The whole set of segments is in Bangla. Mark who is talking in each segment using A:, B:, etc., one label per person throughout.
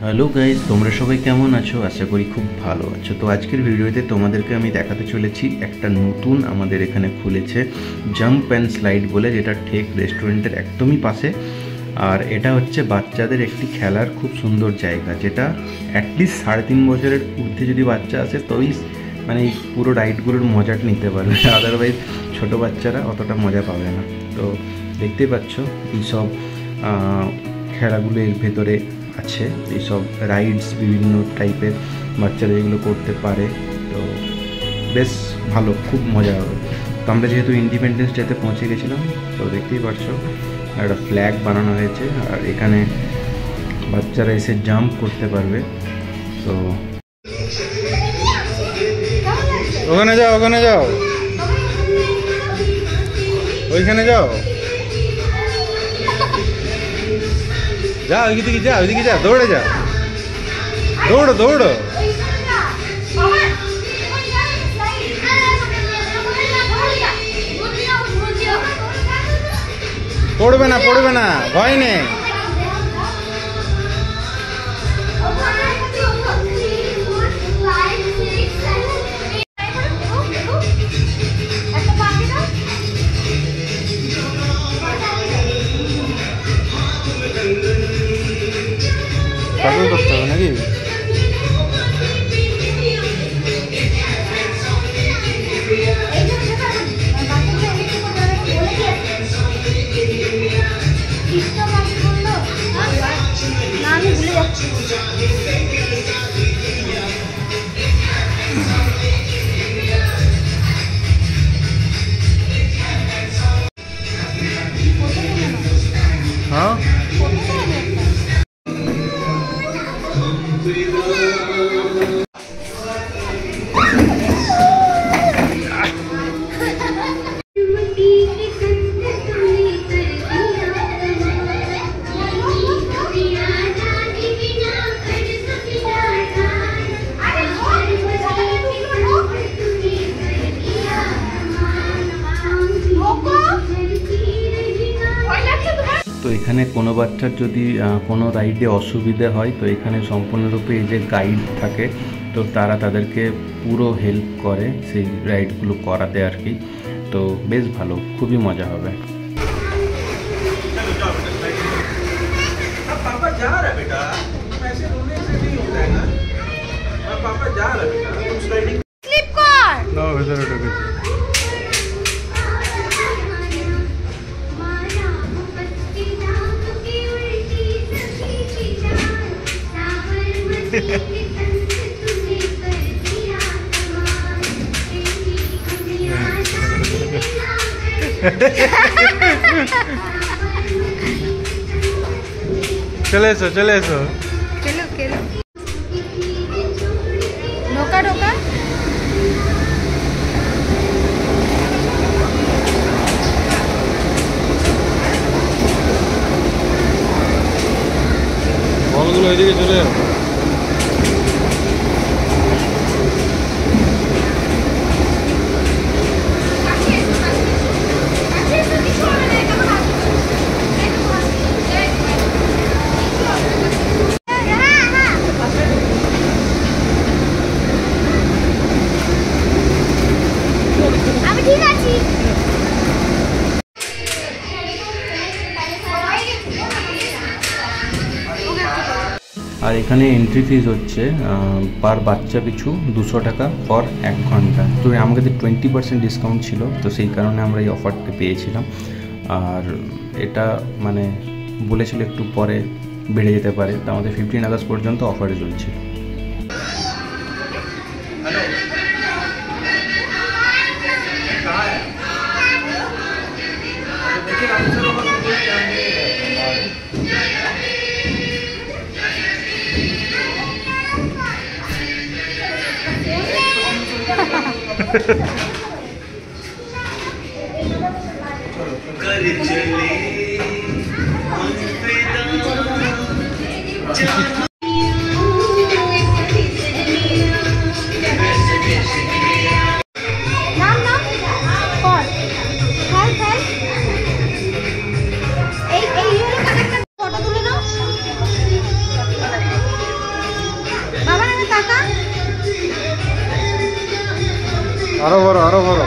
A: হ্যালো গাইজ, তোমরা সবাই কেমন আছো? আশা করি খুব ভালো আছো। তো আজকের ভিডিওতে তোমাদেরকে আমি দেখাতে চলেছি একটা নতুন আমাদের এখানে খুলেছে জাম্প অ্যান্ড স্লাইড বলে, যেটা ঠিক রেস্টুরেন্টের একদমই পাশে। আর এটা হচ্ছে বাচ্চাদের একটি খেলার খুব সুন্দর জায়গা, যেটা অ্যাটলিস্ট 3.5 বছরের ঊর্ধ্বে যদি বাচ্চা আসে তবেই মানে এই পুরো রাইডগুলোর মজাটা নিতে পারবে, আদারওয়াইজ ছোটো বাচ্চারা অতটা মজা পাবে না। তো দেখতেই পাচ্ছ এইসব খেলাগুলো এর ভেতরে আছে, এইসব রাইডস বিভিন্ন টাইপের বাচ্চারা এগুলো করতে পারে। তো বেশ ভালো, খুব মজা হবে। তো আমরা যেহেতু ইন্ডিপেন্ডেন্স ডেতে পৌঁছে গেছিলাম, তো দেখতেই পাচ্ছ একটা ফ্ল্যাগ বানানো হয়েছে, আর এখানে বাচ্চারা এসে জাম্প করতে পারবে। তো
B: ওখানে যাও, ওখানে যাও, ওইখানে যাও, যা ওইদিকে যা, ওইদিকে যা, দৌড়ে যা, দৌড়ো দৌড়ো। পড়বে না, পড়বে না, ভয় নেই। পাগল করতে হবে নাকি? হ্যাঁ,
A: তো এখানে কোনো বাচ্চার যদি কোনো রাইডে অসুবিধে হয়, তো এখানে সম্পূর্ণরূপে এই যে গাইড থাকে, তো তারা তাদেরকে পুরো হেল্প করে সেই রাইডগুলো করাতে আর কি। তো বেশ ভালো, খুবই মজা হবে।
B: ভেতরে ঢুকেছি। চলে এসো, চলে এসো।
C: ঢোকা ঢোকা।
B: বলগুলো ওইদিকে চলে যাও।
A: আর এখানে এন্ট্রি ফিজ হচ্ছে পার বাচ্চা পিছু 200 টাকা ফর 1 ঘন্টা। তো আমাদের 20% ডিসকাউন্ট ছিল, তো সেই কারণে আমরা এই অফারটা পেয়েছিলাম। আর এটা মানে বলেছিল একটু পরে বেড়ে যেতে পারে, তো আমাদের 15 আগস্ট পর্যন্ত অফারে চলছে।
B: আরো বড় আরো বড়।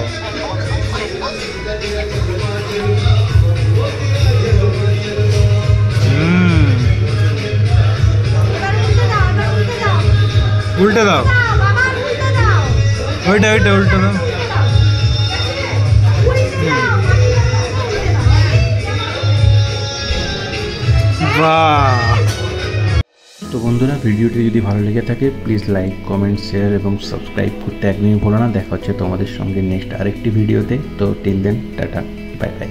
B: উল্টে দাও, ওইটা ওইটা উল্টে দাও। বাহ।
A: তো বন্ধুরা, ভিডিওটি যদি ভালো লেগে থাকে প্লিজ লাইক, কমেন্ট, শেয়ার এবং সাবস্ক্রাইব করতে একদমই ভুলো না। দেখা হচ্ছে তোমাদের সঙ্গে নেক্সট আরেকটি ভিডিওতে। তো till then, tata, bye by.